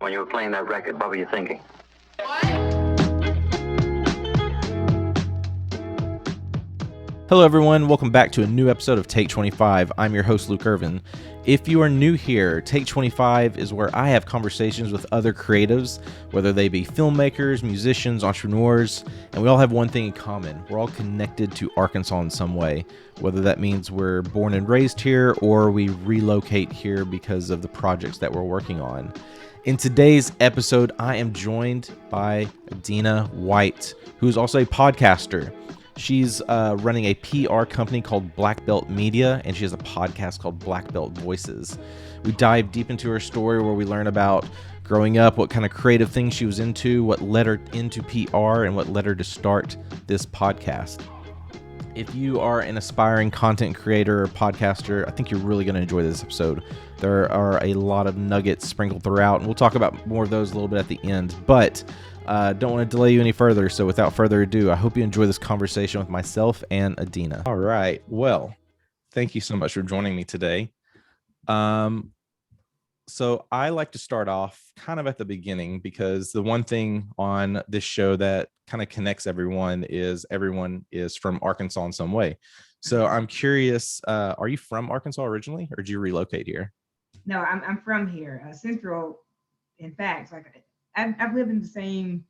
When you were playing that record, what were you thinking? Hello everyone, welcome back to a new episode of Take 25. I'm your host Luke Irvin. If you are new here, Take 25 is where I have conversations with other creatives, whether they be filmmakers, musicians, entrepreneurs, and we all have one thing in common. We're all connected to Arkansas in some way, whether that means we're born and raised here or we relocate here because of the projects that we're working on. In today's episode, I am joined by Adena White, who is also a podcaster. She's running a PR company called Blackbelt Media, and she has a podcast called Blackbelt Voices. We dive deep into her story where we learn about growing up, what kind of creative things she was into, what led her into PR, and what led her to start this podcast. If you are an aspiring content creator or podcaster, I think you're really going to enjoy this episode. There are a lot of nuggets sprinkled throughout, and we'll talk about more of those a little bit at the end. But don't want to delay you any further, so without further ado, I hope you enjoy this conversation with myself and Adena. All right. Well, thank you so much for joining me today. So I like to start off kind of at the beginning, because the one thing on this show that kind of connects everyone is from Arkansas in some way. So I'm curious, are you from Arkansas originally, or did you relocate here? No, I'm from here, Central. In fact, like I've lived in the same,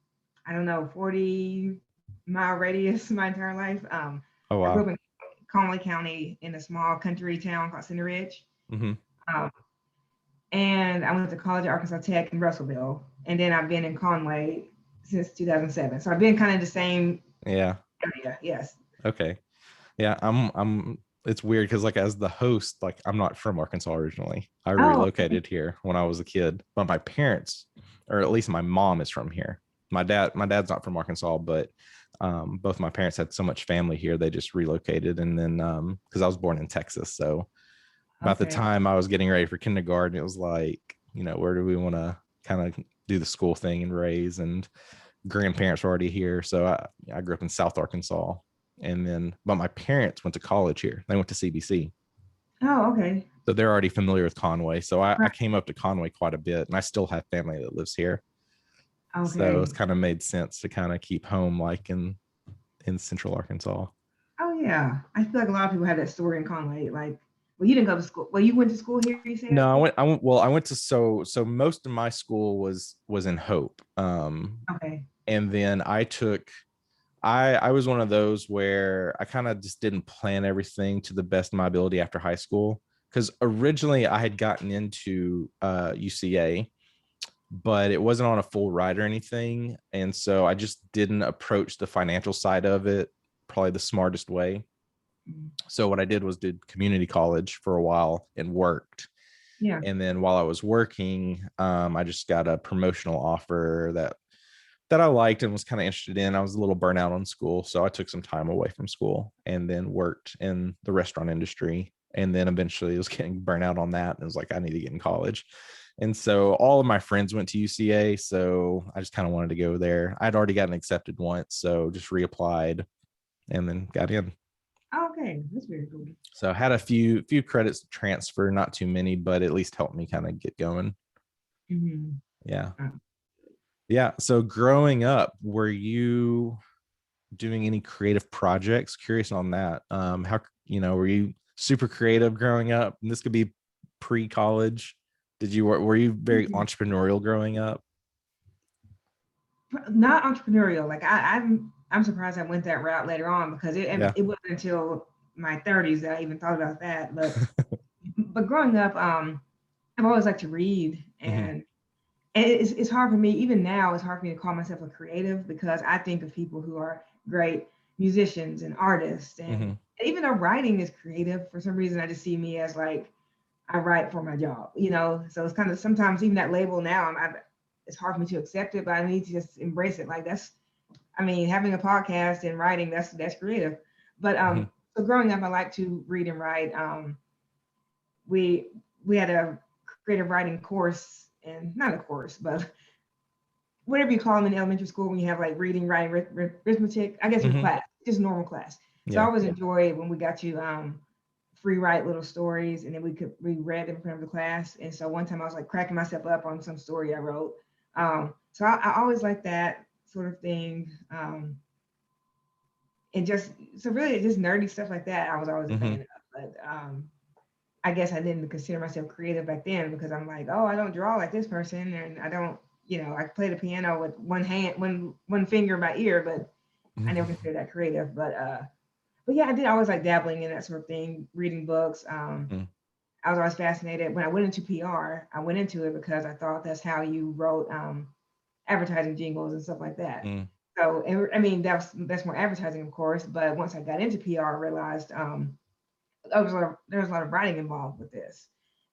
40-mile radius my entire life. Oh, I wow. grew up in Conway County in a small country town called Center Ridge. Mm-hmm. And I went to college at Arkansas Tech in Russellville, and then I've been in Conway since 2007. So I've been kind of the same area. Yes. Okay. Yeah, I'm it's weird because, like, as the host, like, I'm not from Arkansas originally. I relocated here when I was a kid, but my parents, or at least my mom, is from here. My dad's not from Arkansas, but both my parents had so much family here, they just relocated. And then because I was born in Texas, so about the time I was getting ready for kindergarten, it was like, where do we want to kind of do the school thing and raise? And grandparents were already here, so I grew up in South Arkansas. And then, but my parents went to college here. They went to CBC. Oh, okay. So they're already familiar with Conway. So I came up to Conway quite a bit, and I still have family that lives here. Okay. So it's kind of made sense to kind of keep home, like in Central Arkansas. Oh yeah, I feel like a lot of people have that story in Conway. Like, well, you didn't go to school. Well, you went to school here, you said? No, I went to so most of my school was in Hope. Okay. And then I was one of those where I kind of just didn't plan everything to the best of my ability after high school, because originally I had gotten into UCA, but it wasn't on a full ride or anything. And so I just didn't approach the financial side of it probably the smartest way. So what I did was did community college for a while and worked. Yeah. And then while I was working, I just got a promotional offer that I liked and was kind of interested in. I was a little burnt out on school, so I took some time away from school and then worked in the restaurant industry. And then eventually was getting burnt out on that and was like, I need to get in college. And so all of my friends went to UCA, so I just kind of wanted to go there. I'd already gotten accepted once, so just reapplied and then got in. Okay, that's very cool. So I had a few credits to transfer, not too many, but at least helped me kind of get going. Mm-hmm. Yeah. Yeah. So growing up, were you doing any creative projects? Curious on that. How, were you super creative growing up? And this could be pre-college. Were you very entrepreneurial growing up? Not entrepreneurial. Like I'm surprised I went that route later on, because it wasn't until my 30s that I even thought about that. But but growing up, I've always liked to read, and it's hard for me, even now, it's hard for me to call myself a creative, because I think of people who are great musicians and artists. And even though writing is creative, for some reason, I just see me as like, I write for my job, So it's kind of, sometimes even that label now, it's hard for me to accept it, but I need to just embrace it. Like having a podcast and writing, that's creative. But so growing up, I like to read and write. We had a creative writing course, and not a course, but whatever you call them in elementary school, when you have like reading, writing, arithmetic, I guess, in class, just normal class. So I always enjoyed when we got to free write little stories, and then we read them in front of the class. And so one time I was like cracking myself up on some story I wrote. So I always like that sort of thing. And just so really just nerdy stuff like that I was always a fan of. But I guess I didn't consider myself creative back then because I'm like, oh, I don't draw like this person, and I don't, I play the piano with one hand, one finger in my ear, but I never considered that creative. But yeah, I did always like dabbling in that sort of thing, reading books. I was always fascinated. When I went into PR, I went into it because I thought that's how you wrote advertising jingles and stuff like that. So, I mean, that's more advertising, of course. But once I got into PR, I realized there was a lot of writing involved with this,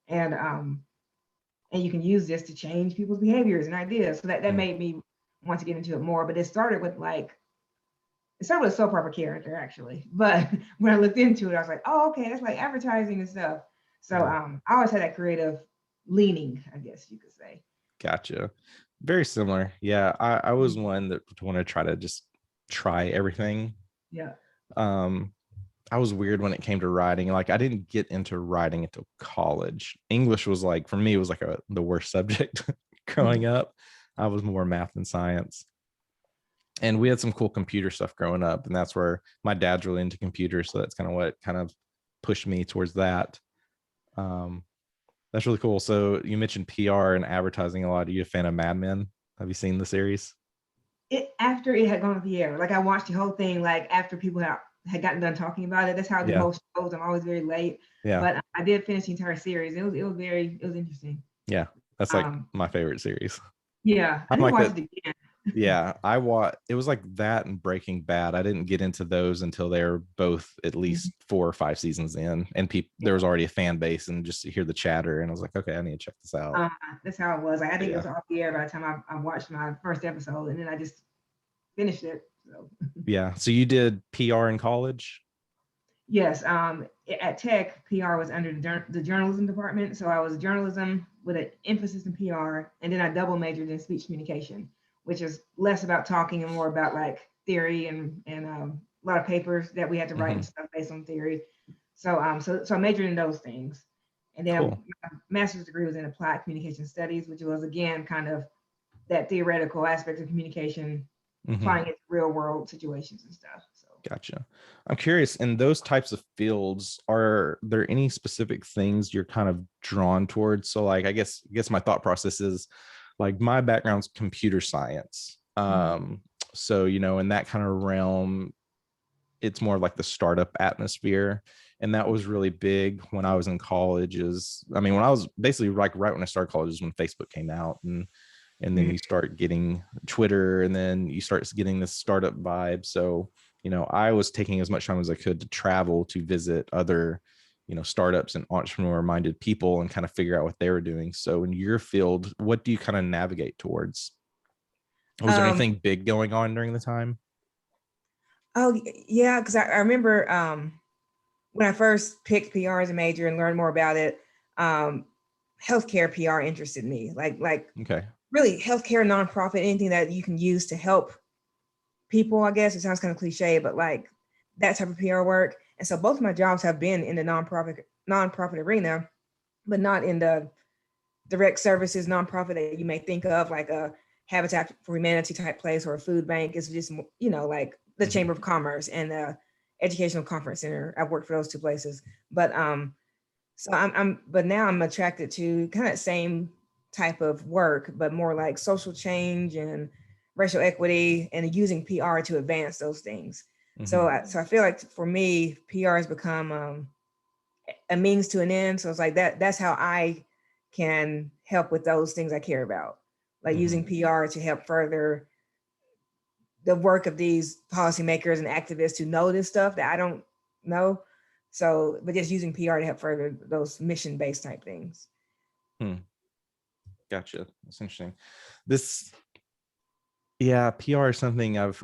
and you can use this to change people's behaviors and ideas. So that made me want to get into it more. But it started with a soap opera character actually. But when I looked into it, I was like, oh, okay, that's like advertising and stuff. So I always had that creative leaning, I guess you could say. Gotcha. Very similar. Yeah, I was one that want to try to just try everything. Yeah. I was weird when it came to writing. Like I didn't get into writing until college. English was like, for me, it was like the worst subject growing up. I was more math and science. And we had some cool computer stuff growing up. And that's where my dad's really into computers. So that's kind of what kind of pushed me towards that. That's really cool. So you mentioned PR and advertising a lot. Are you a fan of Mad Men? Have you seen the series? After it had gone off the air, like I watched the whole thing, like after people had gotten done talking about it. That's how I do most shows. I'm always very late. Yeah. But I did finish the entire series. It was interesting. Yeah. That's like my favorite series. Yeah. I didn't watch it again. Yeah, it was like that and Breaking Bad. I didn't get into those until they were both at least 4 or 5 seasons in, and there was already a fan base, and just to hear the chatter, and I was like, okay, I need to check this out. That's how it was. Like, I think it was off the air by the time I watched my first episode, and then I just finished it. So. Yeah. So you did PR in college? Yes. At Tech, PR was under the journalism department, so I was journalism with an emphasis in PR, and then I double majored in speech communication, which is less about talking and more about like theory and a lot of papers that we had to write and stuff based on theory. So I majored in those things. And then my master's degree was in applied communication studies, which was again kind of that theoretical aspect of communication, applying it to real world situations and stuff. So gotcha. I'm curious, in those types of fields, are there any specific things you're kind of drawn towards? So like I guess my thought process is, like my background's computer science. So, in that kind of realm, it's more like the startup atmosphere. And that was really big when I was in college when I was basically like right when I started college is when Facebook came out, and then you start getting Twitter, and then you start getting this startup vibe. So, I was taking as much time as I could to travel to visit other startups and entrepreneur minded people and kind of figure out what they were doing. So in your field, what do you kind of navigate towards? Was there anything big going on during the time? Oh yeah. Cause I remember, when I first picked PR as a major and learned more about it, healthcare PR interested me, like okay, really healthcare, nonprofit, anything that you can use to help people. I guess it sounds kind of cliche, but like that type of PR work. And so both of my jobs have been in the nonprofit arena, but not in the direct services nonprofit that you may think of, like a Habitat for Humanity type place or a food bank. It's just, like the Chamber of Commerce and the Educational Conference Center. I've worked for those 2 places, but but now I'm attracted to kind of same type of work, but more like social change and racial equity and using PR to advance those things. So I feel like for me, PR has become a means to an end. So it's like that's how I can help with those things I care about, like using PR to help further the work of these policymakers and activists who know this stuff that I don't know. So, but just using PR to help further those mission-based type things. Gotcha. That's interesting. PR is something I've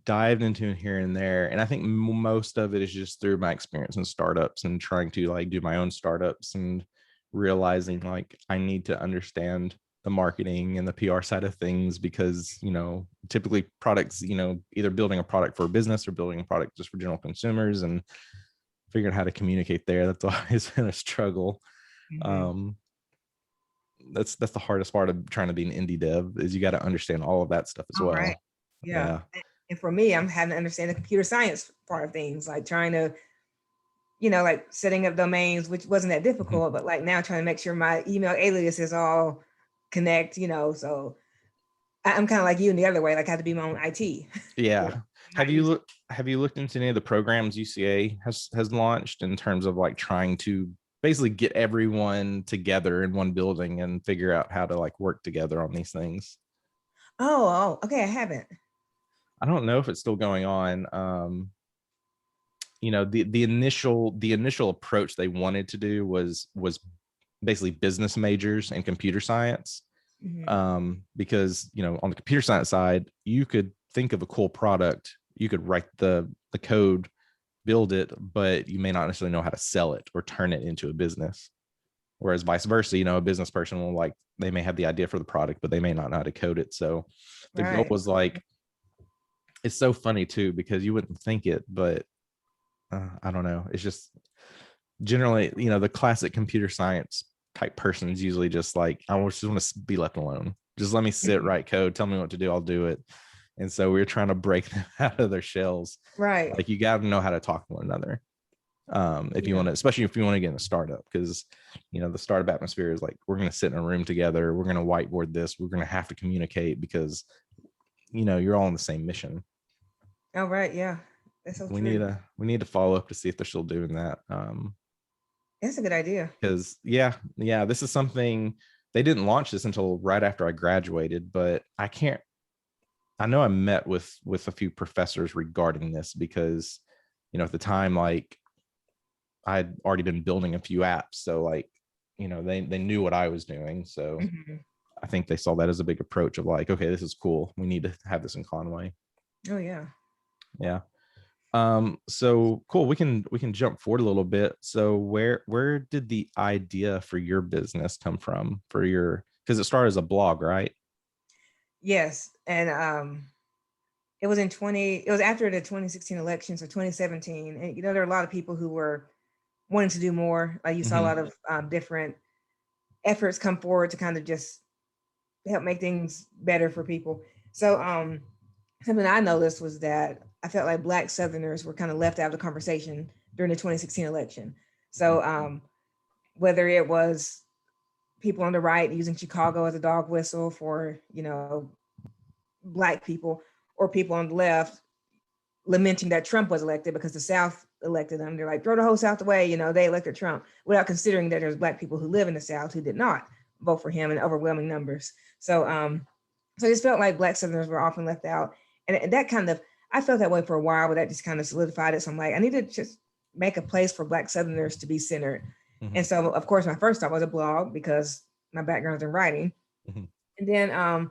dived into here and there, and I think most of it is just through my experience in startups and trying to like do my own startups and realizing like I need to understand the marketing and the PR side of things, because typically products, either building a product for a business or building a product just for general consumers, and figuring out how to communicate there. That's always been a struggle. Mm-hmm. That's the hardest part of trying to be an indie dev, is you got to understand all of that stuff as All well. right. Yeah. Yeah. And for me, I'm having to understand the computer science part of things, like trying to, like setting up domains, which wasn't that difficult, but like now trying to make sure my email aliases all connect, so I'm kind of like you in the other way, like I have to be my own IT. Yeah. Not used Have you looked into any of the programs UCA has launched in terms of like trying to basically get everyone together in one building and figure out how to like work together on these things? Oh, okay. I haven't. I don't know if it's still going on. The initial approach they wanted to do was basically business majors and computer science. Mm-hmm. Because on the computer science side, you could think of a cool product, you could write the code, build it, but you may not necessarily know how to sell it or turn it into a business. Whereas vice versa, a business person will, like, they may have the idea for the product, but they may not know how to code it. So the goal Right. was like, it's so funny too, because you wouldn't think it, but I don't know. It's just generally, the classic computer science type person is usually just like, I just want to be left alone. Just let me sit, Mhm. write code, tell me what to do, I'll do it. And so we're trying to break them out of their shells. Right. Like, you got to know how to talk to one another. If you want to, especially if you want to get in a startup, because the startup atmosphere is like, we're going to sit in a room together, we're going to whiteboard this, we're going to have to communicate, because you're all on the same mission. Oh, right. Yeah. That's so we true. need to follow up to see if they're still doing that. That's a good idea. Because yeah, this is something, they didn't launch this until right after I graduated, but I know I met with a few professors regarding this, because at the time, like, I'd already been building a few apps, so like, they knew what I was doing. So Mm-hmm. I think they saw that as a big approach of like, okay, this is cool, we need to have this in Conway. Oh, yeah. Yeah. So cool, we can jump forward a little bit. So where did the idea for your business come from, because it started as a blog, right? Yes. And it was it was after the 2016 election, so 2017. And there are a lot of people who were wanting to do more. Like you saw a lot of different efforts come forward to kind of just help make things better for people. So something I noticed was that I felt like Black Southerners were kind of left out of the conversation during the 2016 election. So whether it was people on the right using Chicago as a dog whistle for, Black people, or people on the left lamenting that Trump was elected because the South elected him. They're like, throw the whole South away, they elected Trump, without considering that there's Black people who live in the South who did not vote for him in overwhelming numbers. So so I just felt like Black Southerners were often left out. And that kind of, I felt that way for a while, but that just kind of solidified it. So I'm like, I need to just make a place for Black Southerners to be centered. Mm-hmm. And so, of course, my first thought was a blog, because my background is in writing. Mm-hmm. And then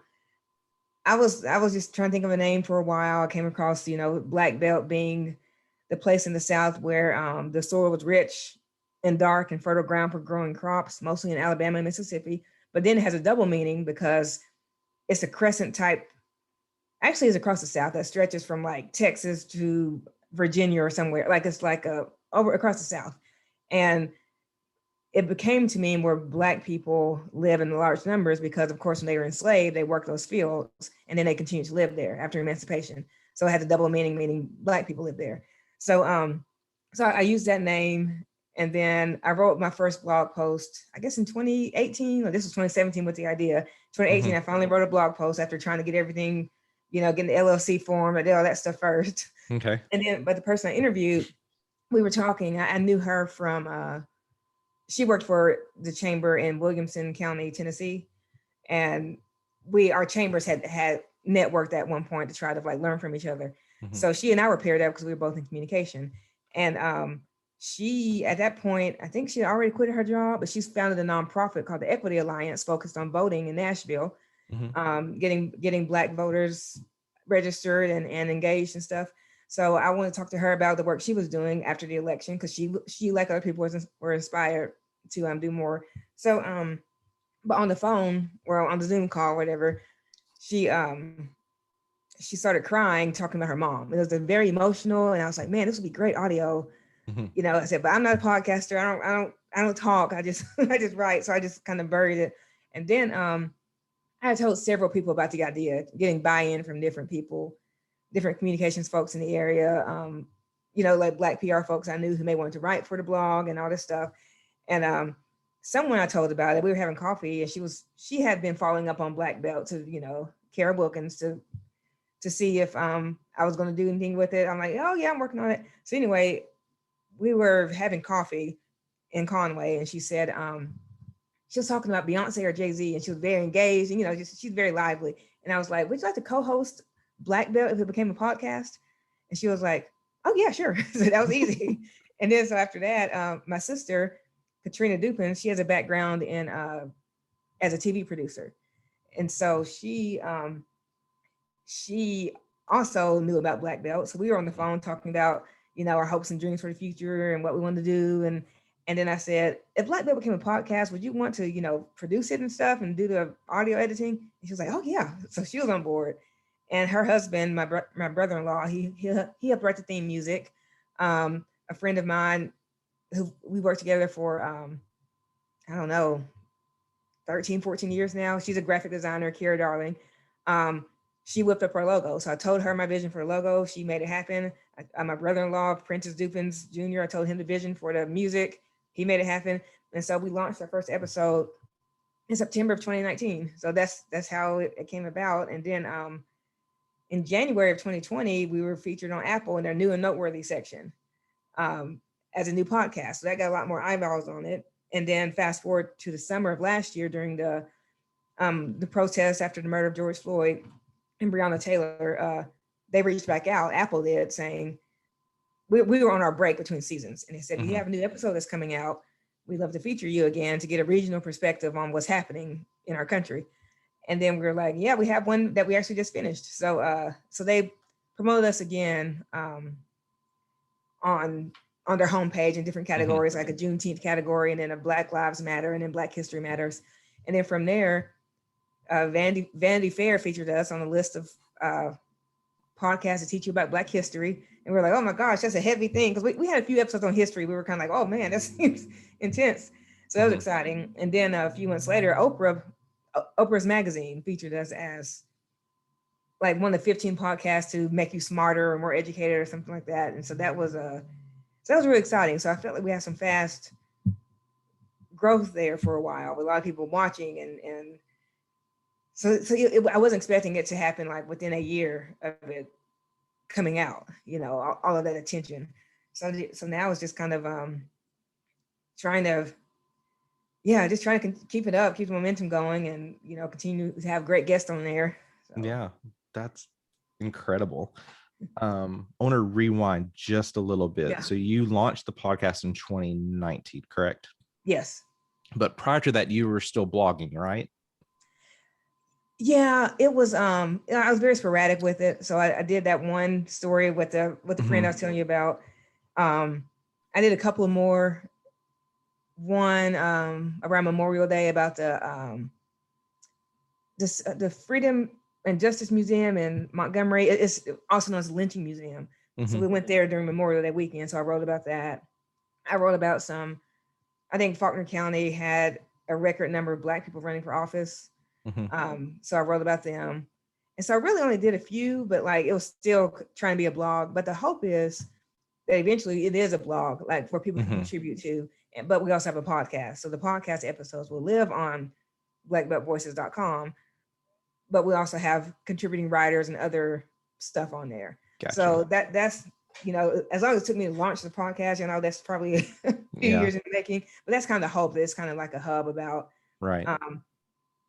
I was just trying to think of a name for a while. I came across, Blackbelt being the place in the South where the soil was rich and dark and fertile ground for growing crops, mostly in Alabama and Mississippi. But then it has a double meaning, because it's a crescent type. Actually, it's across the South that stretches from like Texas to Virginia or somewhere. Like it's like over across the South. And it became to mean where Black people live in large numbers, because of course when they were enslaved, they worked those fields and then they continued to live there after emancipation. So it had a double meaning, meaning Black people live there. So so I used that name, and then I wrote my first blog post, I guess in 2018, or this was 2017 with the idea. 2018, I finally wrote a blog post after trying to get everything, getting the LLC form, I did all that stuff first. Okay. And then, but the person I interviewed, we were talking, I knew her from, she worked for the chamber in Williamson County, Tennessee. And our chambers had networked at one point to try to like learn from each other. Mm-hmm. So she and I were paired up because we were both in communication. And she, at that point, I think she had already quit her job, but she's founded a nonprofit called the Equity Alliance, focused on voting in Nashville, getting Black voters registered and engaged and stuff. So I wanted to talk to her about the work she was doing after the election, because she like other people were inspired to do more. So but on the phone or on the Zoom call, whatever, she started crying, talking about her mom. It was very emotional, and I was like, man, this would be great audio. I said, but I'm not a podcaster. I don't talk. I just I just write. So I just kind of buried it. And then I told several people about the idea, getting buy-in from different people, different communications folks in the area, like Black PR folks I knew who may want to write for the blog and all this stuff. And someone I told about it, we were having coffee, and she had been following up on Blackbelt to, Kara Wilkins to see if I was going to do anything with it. I'm like, oh yeah, I'm working on it. So anyway, we were having coffee in Conway, and she said, she was talking about Beyonce or Jay-Z, and she was very engaged, and she's very lively. And I was like, would you like to co-host Blackbelt if it became a podcast? And she was like, oh yeah, sure. So that was easy. And then so after that, my sister, Katrina Dupin, she has a background in as a TV producer. And so she also knew about Blackbelt. So we were on the phone talking about, our hopes and dreams for the future and what we wanted to do. And then I said, if Blackbelt became a podcast, would you want to, produce it and stuff and do the audio editing? And she was like, oh yeah. So she was on board. And her husband, my brother-in-law, he helped write the theme music. A friend of mine who we worked together for, I don't know, 13, 14 years now. She's a graphic designer, Kira Darling. She whipped up our logo. So I told her my vision for the logo. She made it happen. My brother-in-law, Prentice Dupins Jr., I told him the vision for the music. He made it happen. And so we launched our first episode in September of 2019. So that's how it came about. And then in January of 2020, we were featured on Apple in their new and noteworthy section as a new podcast. So that got a lot more eyeballs on it. And then fast forward to the summer of last year during the protests after the murder of George Floyd and Breonna Taylor, they reached back out, Apple did, saying, we were on our break between seasons. And they said, we have a new episode that's coming out. We'd love to feature you again to get a regional perspective on what's happening in our country. And then we were like, yeah, we have one that we actually just finished. So they promoted us again on their homepage in different categories, like a Juneteenth category, and then a Black Lives Matter, and then Black History Matters. And then from there, Vanity Fair featured us on a list of podcasts to teach you about Black history. And we're like, oh my gosh, that's a heavy thing. Because we had a few episodes on history. We were kind of like, oh man, that seems intense. So that was exciting. And then a few months later, Oprah's magazine featured us as like one of the 15 podcasts to make you smarter or more educated or something like that. And so that was really exciting. So I felt like we had some fast growth there for a while with a lot of people watching. And so I wasn't expecting it to happen like within a year of it coming out, all of that attention. So now it's just kind of trying to keep it up, keep the momentum going, and continue to have great guests on there. So. Yeah, that's incredible. I want to rewind just a little bit. Yeah. So you launched the podcast in 2019, correct? Yes. But prior to that, you were still blogging, right? Yeah, it was. I was very sporadic with it. So I did that one story with the friend I was telling you about. I did a couple of more. One around Memorial Day about the Freedom and Justice Museum in Montgomery. It's also known as the Lynching Museum. So we went there during Memorial Day weekend. So I wrote about that. I wrote about I think Faulkner County had a record number of Black people running for office. So I wrote about them. And so I really only did a few, but like it was still trying to be a blog. But the hope is that eventually it is a blog, like for people to contribute to. But we also have a podcast. So the podcast episodes will live on blackbeltvoices.com, but we also have contributing writers and other stuff on there. Gotcha. So that's, as long as it took me to launch the podcast, that's probably a few years in the making, but that's kind of the hope that it's kind of like a hub about, right.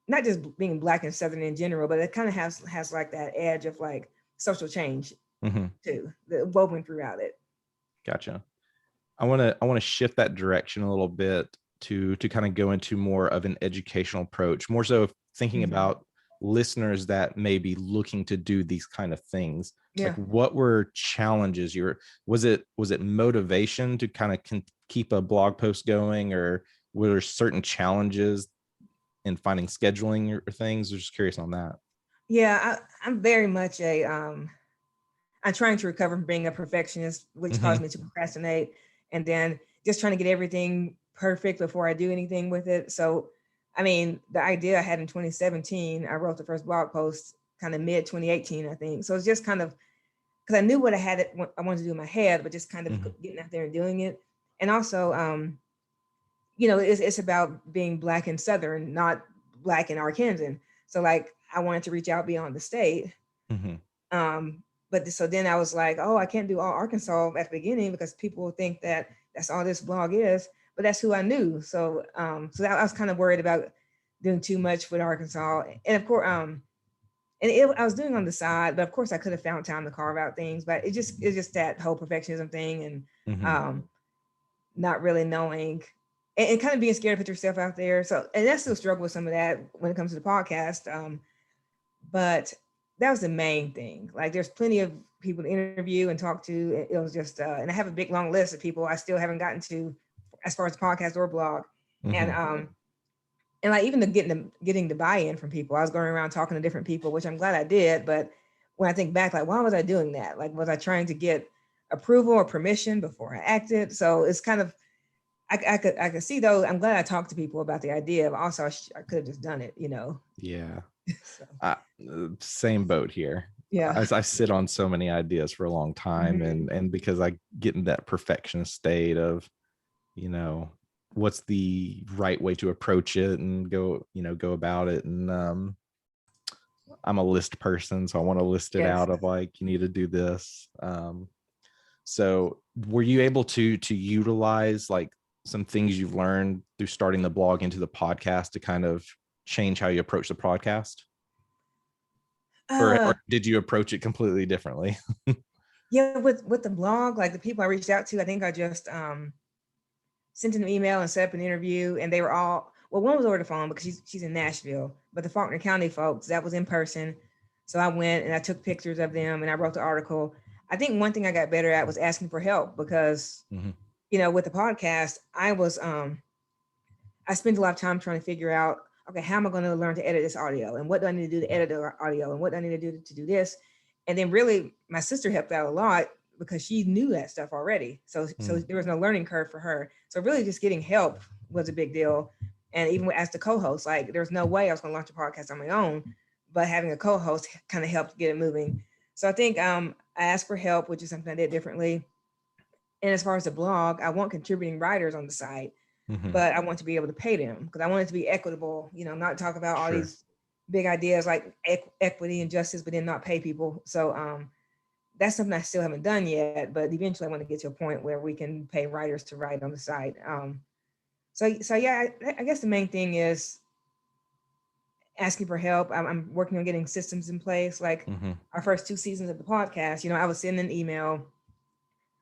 Not just being Black and Southern in general, but it kind of has like that edge of like social change too, woven throughout it. Gotcha. I want to shift that direction a little bit to kind of go into more of an educational approach, more so thinking about listeners that may be looking to do these kind of things. Yeah. Like what were challenges? Was it motivation to kind of keep a blog post going, or were there certain challenges in finding scheduling or things? I'm just curious on that. Yeah, I'm very much I'm trying to recover from being a perfectionist, which caused me to procrastinate. and then just trying to get everything perfect before I do anything with it. So, I mean, the idea I had in 2017, I wrote the first blog post kind of mid 2018, I think. So it's just kind of, because I knew what I wanted to do in my head, but just kind of getting out there and doing it. And also, it's about being Black and Southern, not Black and Arkansan. So like, I wanted to reach out beyond the state. So then I was like, oh, I can't do all Arkansas at the beginning because people will think that that's all this blog is, but that's who I knew. So that I was kind of worried about doing too much with Arkansas. And of course, I was doing on the side, but of course I could have found time to carve out things, but it's just that whole perfectionism thing and not really knowing and kind of being scared to put yourself out there. So, and I still struggle with some of that when it comes to the podcast. But that was the main thing. Like there's plenty of people to interview and talk to. It was just, and I have a big long list of people I still haven't gotten to as far as podcast or blog. And like even getting the buy-in from people, I was going around talking to different people, which I'm glad I did. But when I think back, like, why was I doing that? Like, was I trying to get approval or permission before I acted? So it's kind of, I could see though. I'm glad I talked to people about the idea, but also I could have just done it, Yeah. So. Same boat here. Yeah. I sit on so many ideas for a long time, and because I get in that perfectionist state of, what's the right way to approach it and go about it. And I'm a list person, so I want to list it out of like, you need to do this. So were you able to utilize like some things you've learned through starting the blog into the podcast to kind of change how you approach the podcast? Or did you approach it completely differently? Yeah, with the blog, like the people I reached out to, I think I just sent an email and set up an interview, and they were all, well, one was over the phone because she's in Nashville, but the Faulkner County folks, that was in person. So I went and I took pictures of them and I wrote the article. I think one thing I got better at was asking for help because, with the podcast, I spent a lot of time trying to figure out, okay, how am I going to learn to edit this audio? And what do I need to do to edit the audio? And what do I need to do to do this? And then really my sister helped out a lot because she knew that stuff already. So there was no learning curve for her. So really just getting help was a big deal. And even as the co-host, like there's no way I was going to launch a podcast on my own, but having a co-host kind of helped get it moving. So I think I asked for help, which is something I did differently. And as far as the blog, I want contributing writers on the site, but I want to be able to pay them because I want it to be equitable, not talk about all these big ideas like equity and justice, but then not pay people. So that's something I still haven't done yet, but eventually I want to get to a point where we can pay writers to write on the site. So yeah, I guess the main thing is asking for help. I'm working on getting systems in place. Like our first 2 seasons of the podcast, I would send an email.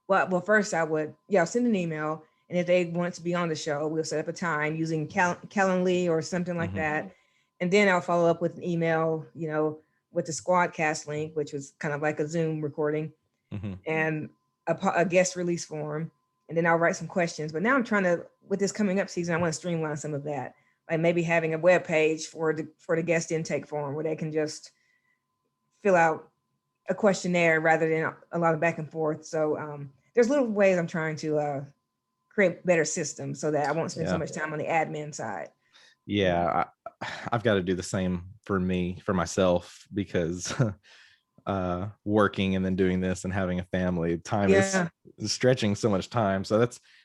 Well, first I would, send an email. And if they want to be on the show, we'll set up a time using Calendly or something like that. And then I'll follow up with an email, with the Squadcast link, which was kind of like a Zoom recording and a guest release form. And then I'll write some questions. But now I'm trying to, with this coming up season, I want to streamline some of that. Like maybe having a web page for the guest intake form where they can just fill out a questionnaire rather than a lot of back and forth. So there's little ways I'm trying to create better systems so that I won't spend so much time on the admin side. Yeah, I've got to do the same for myself, because working and then doing this and having a family, time is stretching so much time. So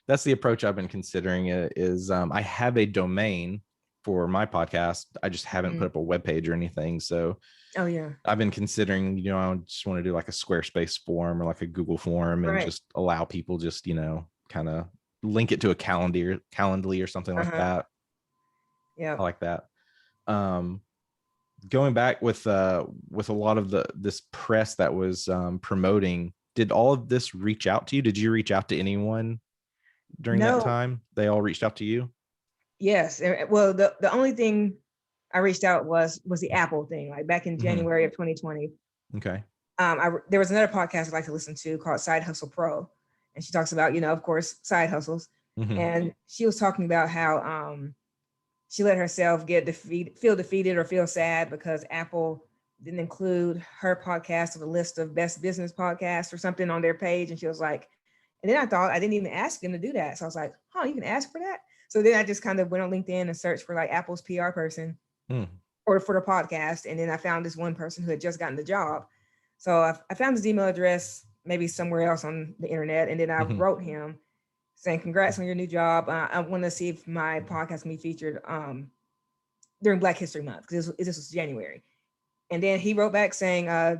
that's the approach I've been considering. Is I have a domain for my podcast. I just haven't put up a web page or anything. So I've been considering, I just want to do like a Squarespace form or like a Google form and just allow people just, kind of link it to a Calendly or something like that. Yeah, I like that. Going back with a lot of this press that was promoting, did all of this reach out to you? Did you reach out to anyone during that time? They all reached out to you? Yes. Well, the only thing I reached out was the Apple thing, like back in January of 2020. Okay. There was another podcast I like to listen to called Side Hustle Pro, and she talks about, of course, side hustles. And she was talking about how she let herself feel defeated or feel sad because Apple didn't include her podcast on the list of best business podcasts or something on their page. And she was like, And then I thought I didn't even ask him to do that. So I was like, oh, you can ask for that? So then I just kind of went on LinkedIn and searched for like Apple's PR person or for the podcast. And then I found this one person who had just gotten the job. So I found his email address, maybe somewhere else on the internet. And then I wrote him saying, congrats on your new job. I want to see if my podcast can be featured during Black History Month, because this was January. And then he wrote back saying, oh,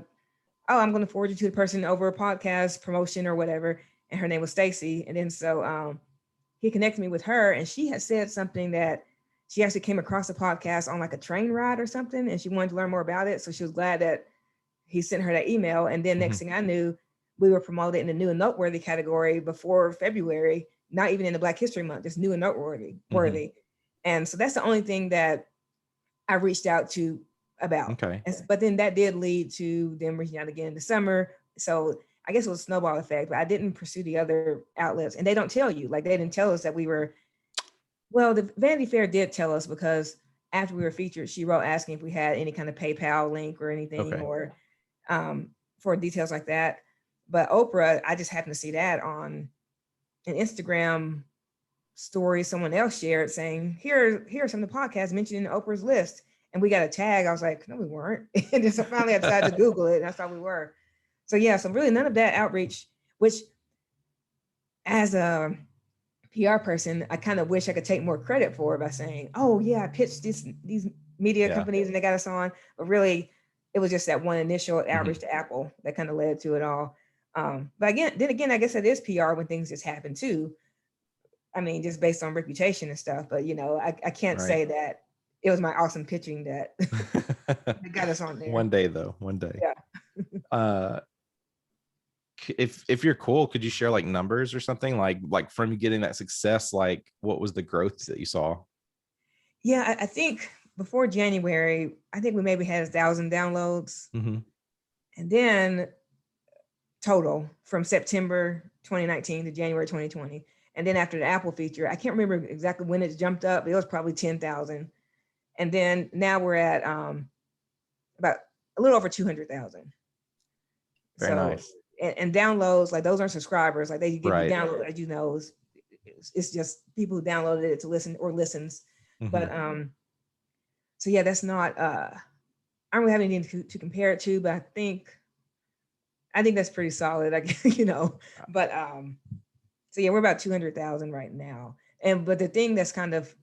I'm going to forward you to the person over a podcast promotion or whatever. And her name was Stacy. And then so he connected me with her, and she had said something that she actually came across the podcast on like a train ride or something, and she wanted to learn more about it. So she was glad that he sent her that email. And then next thing I knew, we were promoted in the new and noteworthy category before February, not even in the Black History Month, just new and noteworthy. And so that's the only thing that I reached out to about. Okay. But then that did lead to them reaching out again in the summer. So I guess it was a snowball effect, but I didn't pursue the other outlets. And they don't tell you, like they didn't tell us that we were, well, the Vanity Fair did tell us, because after we were featured, she wrote asking if we had any kind of PayPal link or anything, or for details like that. But Oprah, I just happened to see that on an Instagram story someone else shared saying, here are some of the podcasts mentioned in Oprah's list. And we got a tag. I was like, no, we weren't. And then so finally I decided to Google it, and that's how we were. So yeah, so really none of that outreach, which as a PR person, I kind of wish I could take more credit for by saying, oh yeah, I pitched these media companies and they got us on. But really, it was just that one initial outreach to Apple that kind of led to it all. But again, I guess it is PR when things just happen too. I mean, just based on reputation and stuff. But I can't say that it was my awesome pitching that got us on there. One day. Yeah. If you're cool, could you share like numbers or something like from you getting that success, like what was the growth that you saw? Yeah, I think before January, I think we maybe had 1,000 downloads. And then total from September 2019 to January 2020. And then after the Apple feature, I can't remember exactly when it jumped up, but it was probably 10,000. And then now we're at about a little over 200,000. Very nice. And downloads, like those aren't subscribers, like they give you download, as you know, it's just people who downloaded it to listen or listens. But so yeah, that's not I don't really have anything to compare it to, but I think that's pretty solid, but so yeah, we're about 200,000 right now. But the thing that's kind of,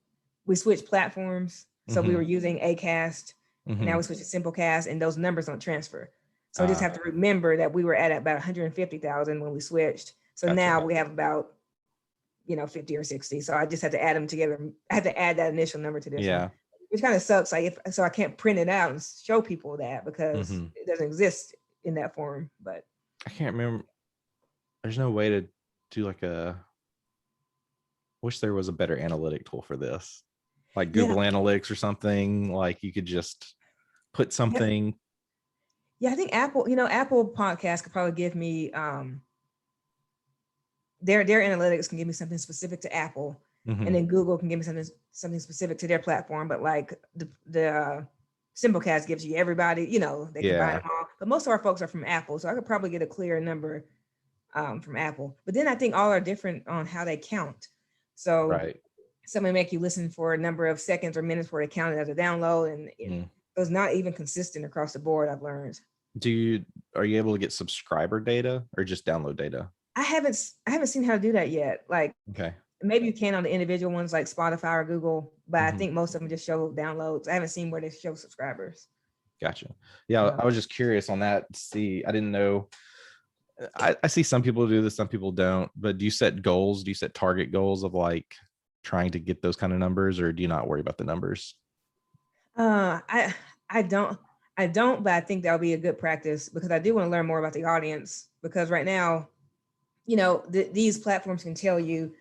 we switched platforms. So we were using Acast, and now we switched to Simplecast, and those numbers don't transfer. So we just have to remember that we were at about 150,000 when we switched. So now we have about 50 or 60. So I just had to add them together. I had to add that initial number to this one, which kind of sucks. Like so I can't print it out and show people that, because it doesn't exist in that form. But I can't remember. There's no way to do like wish there was a better analytic tool for this, like Google Analytics or something. Like you could just put something. Yeah, I think Apple Podcast could probably give me their analytics can give me something specific to Apple, and then Google can give me something specific to their platform. But like the Simplecast gives you everybody, they can buy them all. But most of our folks are from Apple, so I could probably get a clear number from Apple. But then I think all are different on how they count. So some may make you listen for a number of seconds or minutes before they count it as a download, and it's not even consistent across the board, I've learned. Are you able to get subscriber data or just download data? I haven't seen how to do that yet. Like, maybe you can on the individual ones like Spotify or Google, but I think most of them just show downloads. I haven't seen where they show subscribers. Gotcha. Yeah, I was just curious on that. See, I didn't know. I see some people do this, some people don't. But do you set goals? Do you set target goals of like trying to get those kind of numbers, or do you not worry about the numbers? I don't, but I think that'll be a good practice, because I do want to learn more about the audience, because right now, these platforms can tell you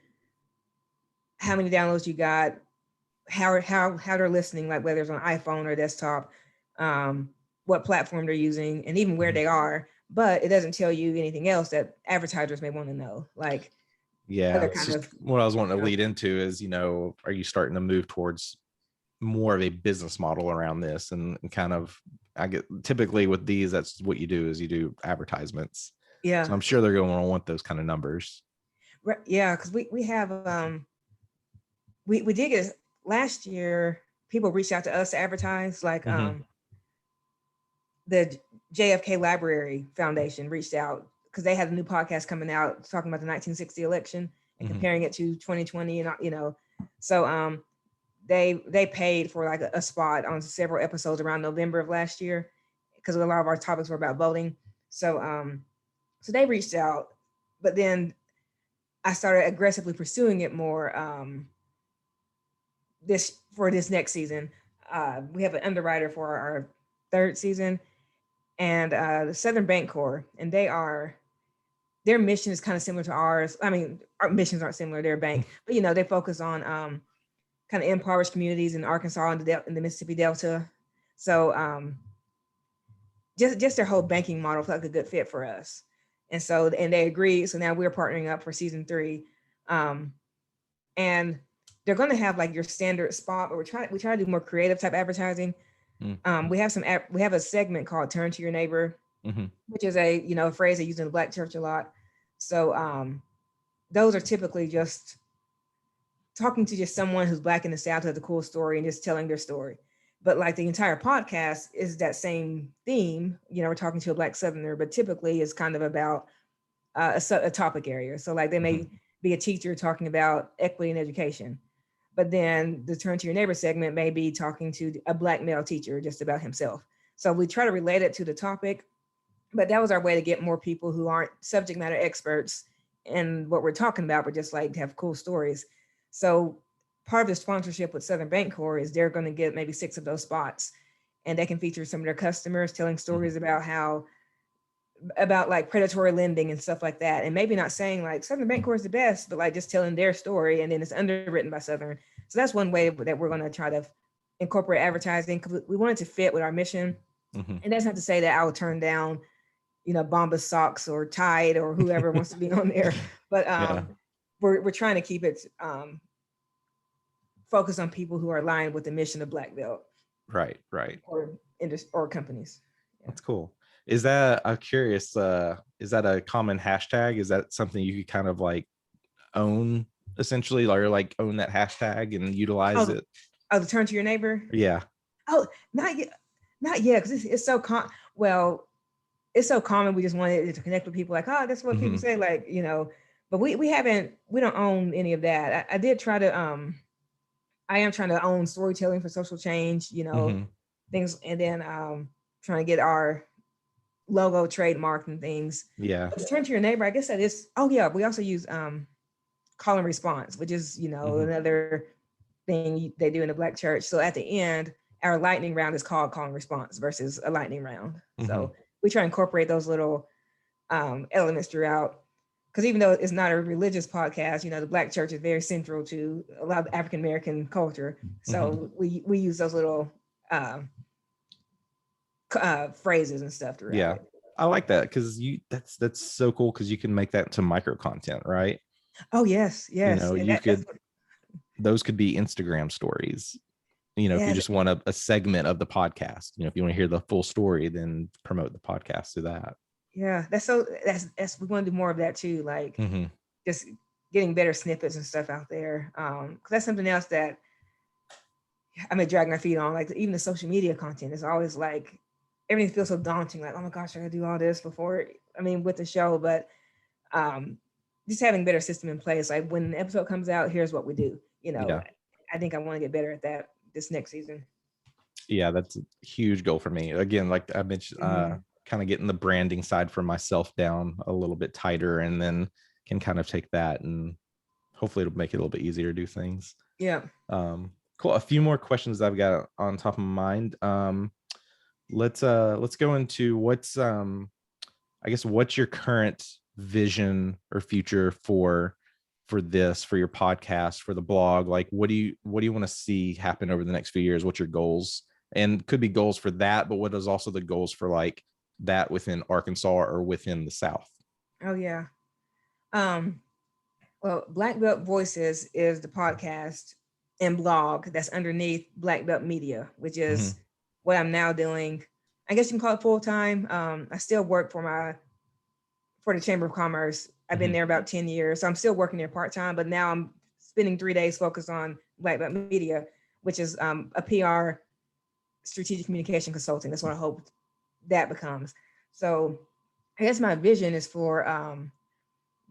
how many downloads you got, how they're listening, like whether it's on iPhone or desktop, what platform they're using, and even where they are. But it doesn't tell you anything else that advertisers may want to know. Like, what I was wanting to lead into is, are you starting to move towards more of a business model around this, and kind of, I get typically with these, that's what you do, is you do advertisements. Yeah. So I'm sure they're going to want those kind of numbers. Yeah, because we have we did get last year. People reached out to us to advertise, like the JFK Library Foundation reached out because they had a new podcast coming out talking about the 1960 election and comparing it to 2020, and so they paid for like a spot on several episodes around November of last year because a lot of our topics were about voting. So they reached out, but then I started aggressively pursuing it more this next season. We have an underwriter for our third season, and the Southern Bank Corps, and their mission is kind of similar to ours. I mean, our missions aren't similar; they're a bank, but they focus on kind of impoverished communities in Arkansas and the Mississippi Delta. So just their whole banking model felt like a good fit for us, and they agreed. So now we're partnering up for season 3, and they're going to have like your standard spot, but we try to do more creative type advertising. We have a segment called "Turn to Your Neighbor," which is a phrase they use in the Black church a lot. So those are typically just talking to just someone who's Black in the South, who has a cool story, and just telling their story. But like the entire podcast is that same theme. We're talking to a Black Southerner, but typically it's kind of about a topic area. So like they may be a teacher talking about equity in education, but then the Turn to Your Neighbor segment may be talking to a Black male teacher just about himself. So we try to relate it to the topic, but that was our way to get more people who aren't subject matter experts in what we're talking about, but just like have cool stories. So part of the sponsorship with Southern Bank Corps is they're going to get maybe 6 of those spots, and they can feature some of their customers telling stories about like predatory lending and stuff like that. And maybe not saying like Southern Bank Corps is the best, but like just telling their story, and then it's underwritten by Southern. So that's one way that we're going to try to incorporate advertising, because we want it to fit with our mission. And that's not to say that I will turn down, Bombas socks or Tide or whoever wants to be on there. But we're trying to keep it focused on people who are aligned with the mission of Black Belt. Right. Or companies. Yeah. That's cool. Is that, I'm curious, is that a common hashtag? Is that something you could kind of like own essentially, or like own that hashtag and utilize it? Oh, the Turn to Your Neighbor? Yeah. Oh, not yet, because it's so it's so common. We just wanted to connect with people, like, oh, that's what people say, like, but we don't own any of that. I did try to I am trying to own storytelling for social change, things, and then trying to get our logo trademarked and things. Yeah. But to Turn to Your Neighbor, I guess that is, we also use call and response, which is, another thing they do in the Black church. So at the end, our lightning round is called call and response versus a lightning round. So we try to incorporate those little elements throughout, because even though it's not a religious podcast, the Black church is very central to a lot of African American culture. So we use those little phrases and stuff throughout. Yeah, I like that, because that's so cool, because you can make that into micro content, right? Oh yes. Those could be Instagram stories. If you just want a segment of the podcast, if you want to hear the full story, then promote the podcast to that. Yeah, that's we want to do more of that too, like just getting better snippets and stuff out there. Because that's something else that I've been dragging my feet on. Like even the social media content is always like, everything feels so daunting. Like, oh my gosh, I gotta do all this before. With the show, but just having a better system in place. Like when an episode comes out, here's what we do. I think I want to get better at that this next season. Yeah, that's a huge goal for me. Again, like I mentioned, kind of getting the branding side for myself down a little bit tighter, and then can kind of take that and hopefully it'll make it a little bit easier to do things. Yeah. Cool. A few more questions I've got on top of my mind. Let's go into what's your current vision or future for your podcast, for the blog? Like, what do you want to see happen over the next few years? What's your goals? And could be goals for that, but what is also the goals for like that within Arkansas or within the South? Oh yeah. Well, Blackbelt Voices is the podcast and blog that's underneath Blackbelt Media, which is what I'm now doing. I guess you can call it full time. I still work for the Chamber of Commerce I've been there about 10 years. So I'm still working there part-time, but now I'm spending 3 days focused on Blackbelt Media, which is a PR strategic communication consulting. That's what I hope that becomes. So I guess my vision is for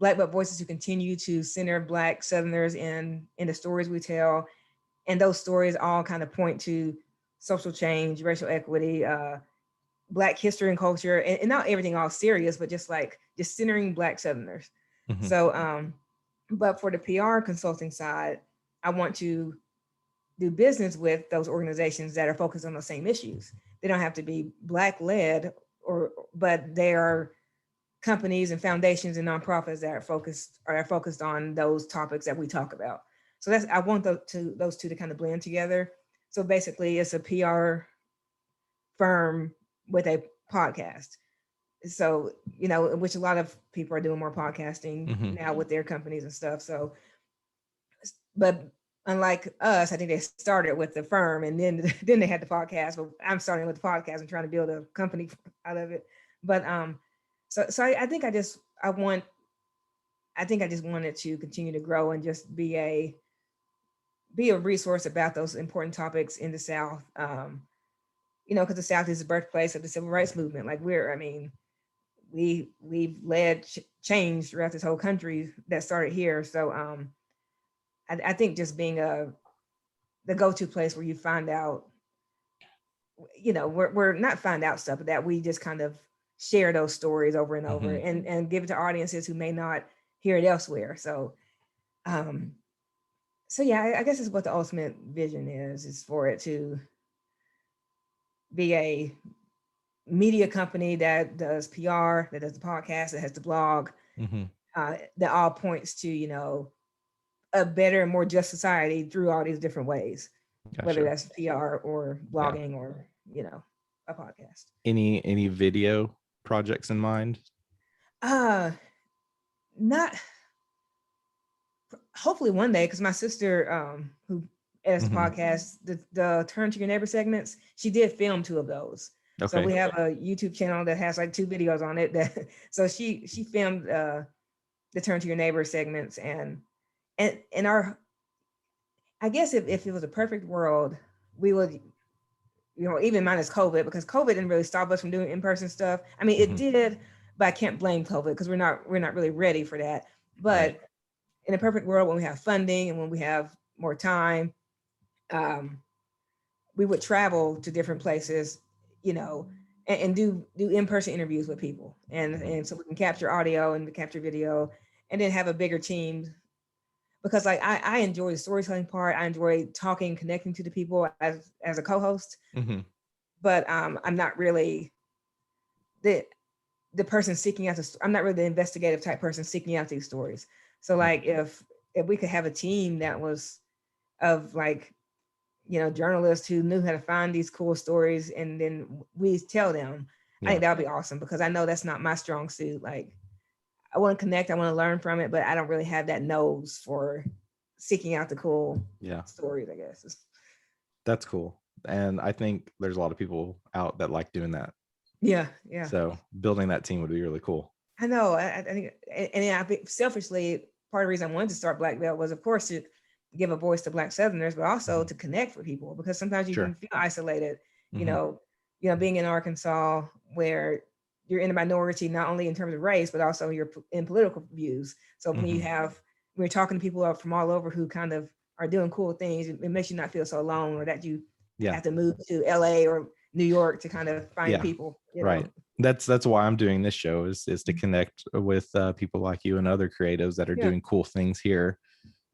Blackbelt Voices to continue to center Black Southerners in the stories we tell. And those stories all kind of point to social change, racial equity, Black history and culture, and not everything all serious, but just centering Black Southerners. So, but for the PR consulting side, I want to do business with those organizations that are focused on the same issues. They don't have to be Black led, but they are companies and foundations and nonprofits that are focused on those topics that we talk about. So I want those two to kind of blend together. So basically, it's a PR firm with a podcast. So, which a lot of people are doing more podcasting now with their companies and stuff. So, but unlike us, I think they started with the firm and then they had the podcast. But I'm starting with the podcast and trying to build a company out of it. But so I think I just wanted to continue to grow and just be a resource about those important topics in the South. Because the South is the birthplace of the civil rights movement. Like we've led change throughout this whole country that started here. So I think just being the go-to place where you find out, we're not find out stuff, but that we just kind of share those stories over and over and give it to audiences who may not hear it elsewhere. So yeah, I guess it's what the ultimate vision is for it to be a media company that does PR, that does the podcast, that has the blog, that all points to, a better and more just society through all these different ways, whether that's PR or blogging or, a podcast. Any video projects in mind? Not hopefully one day, because my sister who edits the podcast, the Turn to Your Neighbor segments, she did film 2 of those. Okay. So we have a YouTube channel that has like 2 videos on it. So she filmed the Turn to Your Neighbor segments and our, I guess if it was a perfect world, we would, even minus COVID, because COVID didn't really stop us from doing in-person stuff. I mean, it did, but I can't blame COVID because we're not really ready for that. But in a perfect world, when we have funding and when we have more time, we would travel to different places, and do in-person interviews with people. And so we can capture audio and capture video and then have a bigger team. Because I enjoy the storytelling part. I enjoy talking, connecting to the people as a co-host. But I'm not really the person seeking out I'm not really the investigative type person seeking out these stories. So like if we could have a team that was of journalists who knew how to find these cool stories and then we tell them, I think that would be awesome, because I know that's not my strong suit. Like I want to connect, I want to learn from it, but I don't really have that nose for seeking out the cool stories, I guess. That's cool. And I think there's a lot of people out that like doing that. Yeah. So building that team would be really cool. I know. I think, and I think selfishly, part of the reason I wanted to start Blackbelt was, of course, to give a voice to Black Southerners, but also to connect with people, because sometimes you can feel isolated, being in Arkansas where you're in a minority, not only in terms of race, but also you're in political views. So when you're talking to people from all over who kind of are doing cool things, it makes you not feel so alone, or that you have to move to LA or New York to kind of find people. Right. That's why I'm doing this show is to connect with people like you and other creatives that are doing cool things here,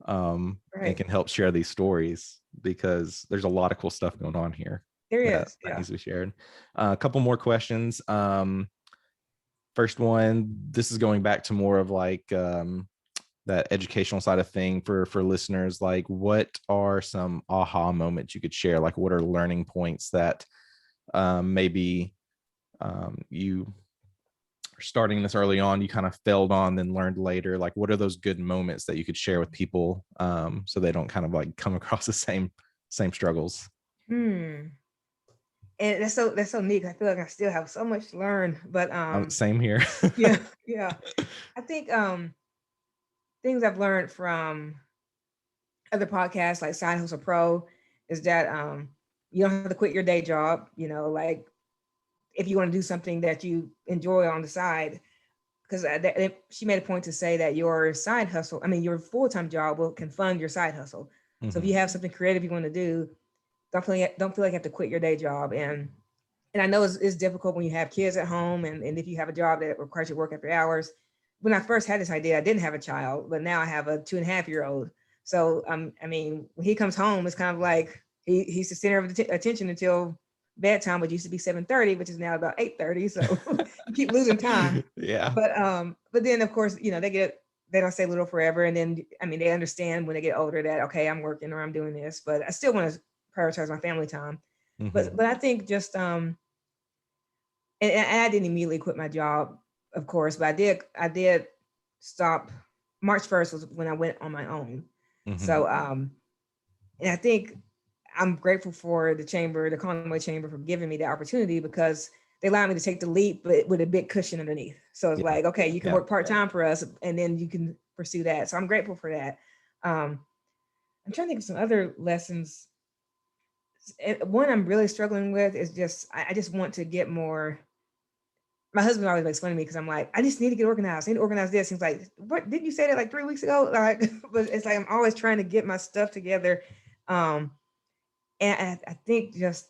and can help share these stories, because there's a lot of cool stuff going on here. That needs to be shared. A couple more questions. First one, this is going back to more of like that educational side of thing for listeners. Like, what are some aha moments you could share? Like, what are learning points that maybe you are starting this early on, you kind of failed on, then learned later? Like, what are those good moments that you could share with people so they don't kind of like come across the same struggles? And that's so neat. I feel like I still have so much to learn. But Same here. yeah, yeah. I think things I've learned from other podcasts like Side Hustle Pro is that you don't have to quit your day job. Like if you want to do something that you enjoy on the side, because she made a point to say that your side hustle, I mean, your full-time job can fund your side hustle. So if you have something creative you want to do, don't feel like you have to quit your day job. And I know it's difficult when you have kids at home, and if you have a job that requires you to work after hours. When I first had this idea, I didn't have a child, but now I have a 2.5-year-old. So I mean, when he comes home, it's kind of like he's the center of attention until bedtime, which used to be 7:30, which is now about 8:30. So you keep losing time. Yeah. But then of course, they don't stay little forever. And then, I mean, they understand when they get older that, okay, I'm working or I'm doing this, but I still want to prioritize my family time. But I think just, and I didn't immediately quit my job, of course, but I did stop. March 1st was when I went on my own. So, and I think I'm grateful for the Conway Chamber, for giving me the opportunity, because they allowed me to take the leap, but with a big cushion underneath. So it's like, okay, you can work part-time for us, and then you can pursue that. So I'm grateful for that. I'm trying to think of some other lessons. One I'm really struggling with is just, I just want to get more. My husband always makes fun of me because I'm like, I just need to get organized. I need to organize this. He's like, what, didn't you say that like 3 weeks ago? Like, but it's like, I'm always trying to get my stuff together. And I think just,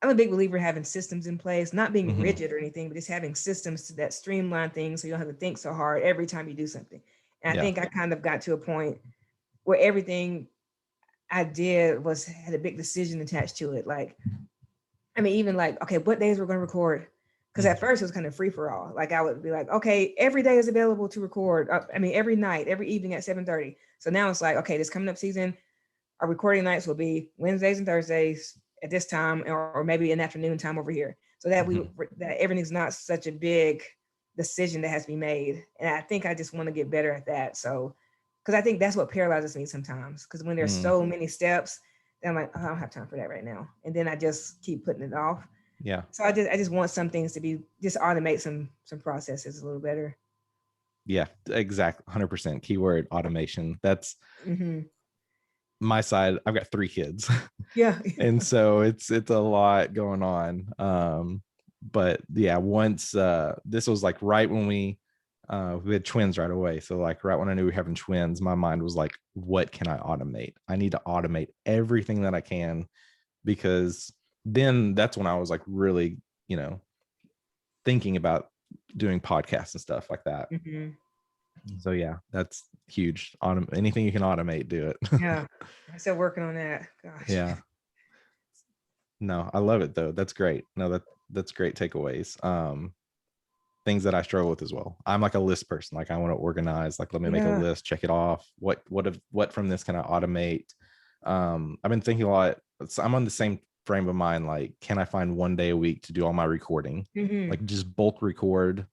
I'm a big believer in having systems in place, not being rigid or anything, but just having systems that streamline things so you don't have to think so hard every time you do something. And I think I kind of got to a point where everything I did had a big decision attached to it. Like, I mean, even like, okay, what days we're going to record? Because at first it was kind of free for all. Like I would be like, okay, every day is available to record. I mean, every night, every evening at 7:30. So now it's like, okay, this coming up season, our recording nights will be Wednesdays and Thursdays at this time, or maybe an afternoon time over here. So that that everything's not such a big decision that has to be made. And I think I just want to get better at that. So, because I think that's what paralyzes me sometimes. Because when there's so many steps, then I'm like, oh, I don't have time for that right now. And then I just keep putting it off. Yeah. So I just want some things to be, just automate some processes a little better. Yeah, exactly. 100%. Keyword automation. That's my side. I've got 3 kids. Yeah. And so it's a lot going on. But yeah, once this was like right when we had twins right away. So like right when I knew we were having twins, my mind was like, what can I automate? I need to automate everything that I can, because then that's when I was like really, thinking about doing podcasts and stuff like that. So yeah, that's huge. Anything you can automate, do it. Yeah, I'm still working on that. Gosh. Yeah. No, I love it though. That's great. No, that's great takeaways. Things that I struggle with as well. I'm like a list person. Like I want to organize. Like let me make a list, check it off. What from this can I automate? I've been thinking a lot. I'm on the same frame of mind. Like, can I find one day a week to do all my recording? Like just bulk record.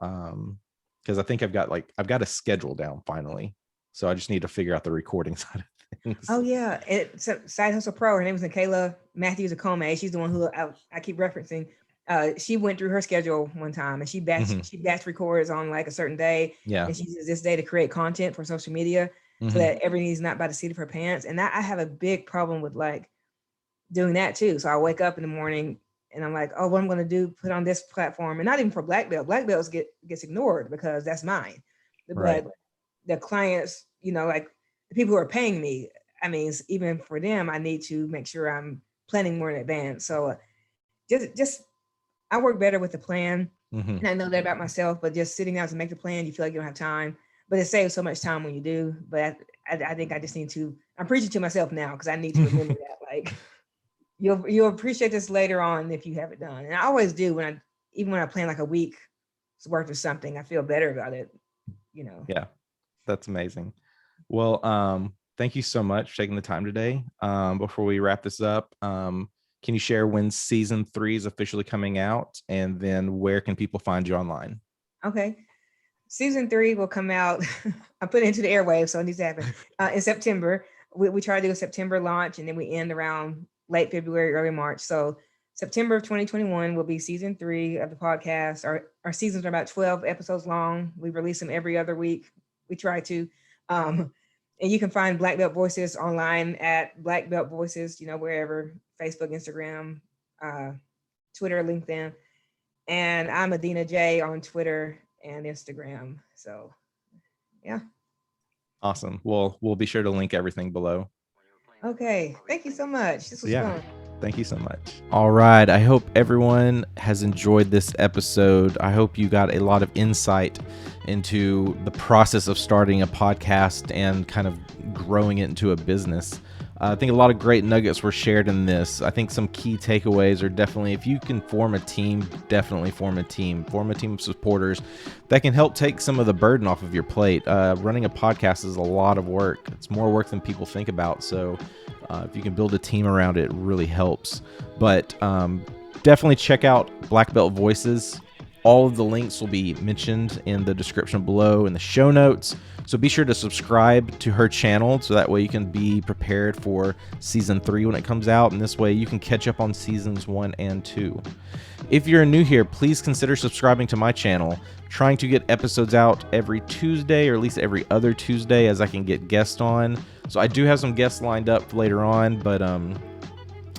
Because I think I've got a schedule down finally. So I just need to figure out the recording side of things. Oh yeah, it's Side Hustle Pro. Her name is Kayla Matthews Akome. She's the one who I keep referencing. She went through her schedule one time, and she batch records on like a certain day. Yeah. And she uses this day to create content for social media, so that everything's not by the seat of her pants. And I have a big problem with like doing that too. So I wake up in the morning and I'm like, oh, what I'm going to do, put on this platform, and not even for Black Belt. Black Belts gets ignored because that's mine. Right. But the clients, like the people who are paying me, I mean, even for them, I need to make sure I'm planning more in advance. So just I work better with the plan. And I know that about myself, but just sitting down to make the plan, you feel like you don't have time, but it saves so much time when you do. But I think I just need to, I'm preaching to myself now, because I need to remember that, like, you'll appreciate this later on if you have it done. And I always do even when I plan like a week's worth of something, I feel better about it, Yeah, that's amazing. Well, thank you so much for taking the time today. Before we wrap this up, can you share when season 3 is officially coming out, and then where can people find you online? Okay. Season 3 will come out. I put it into the airwaves, so it needs to happen in September. We try to do a September launch, and then we end around late February, early March. So September of 2021 will be season 3 of the podcast. Our seasons are about 12 episodes long. We release them every other week. We try to. And you can find Blackbelt Voices online at Blackbelt Voices, wherever, Facebook, Instagram, Twitter, LinkedIn. And I'm Adena J on Twitter and Instagram. So, yeah. Awesome. Well, we'll be sure to link everything below. Okay. Thank you so much. This was fun. Thank you so much. All right. I hope everyone has enjoyed this episode. I hope you got a lot of insight into the process of starting a podcast and kind of growing it into a business. I think a lot of great nuggets were shared in this. I think some key takeaways are definitely, if you can form a team, definitely form a team. Form a team of supporters that can help take some of the burden off of your plate. Running a podcast is a lot of work. It's more work than people think about. So if you can build a team around it, it really helps. But definitely check out Blackbelt Voices. All of the links will be mentioned in the description below in the show notes. So be sure to subscribe to her channel so that way you can be prepared for season 3 when it comes out. And this way you can catch up on seasons 1 and 2. If you're new here, please consider subscribing to my channel. Trying to get episodes out every Tuesday or at least every other Tuesday as I can get guests on. So I do have some guests lined up later on, but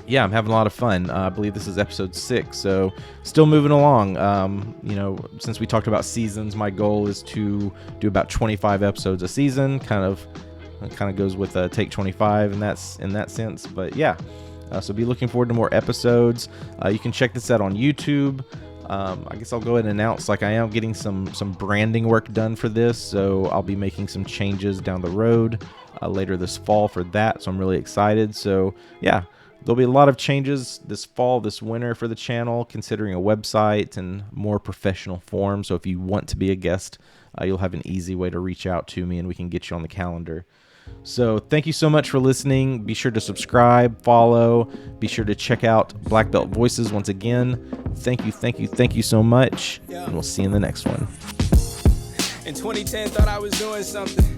yeah, I'm having a lot of fun. I believe this is episode 6, so still moving along. Since we talked about seasons, my goal is to do about 25 episodes a season. Kind of goes with Take 25 in that sense. But yeah, so be looking forward to more episodes. You can check this out on YouTube. I guess I'll go ahead and announce, I am getting some branding work done for this, so I'll be making some changes down the road later this fall for that. So I'm really excited. So yeah. There'll be a lot of changes this fall, this winter for the channel, considering a website and more professional form. So if you want to be a guest, you'll have an easy way to reach out to me and we can get you on the calendar. So thank you so much for listening. Be sure to subscribe, follow. Be sure to check out Blackbelt Voices once again. Thank you so much. And we'll see you in the next one. In 2010, thought I was doing something.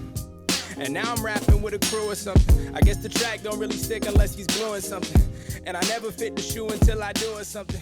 And now I'm rapping with a crew or something. I guess the track don't really stick unless he's gluing something. And I never fit the shoe until I do it something.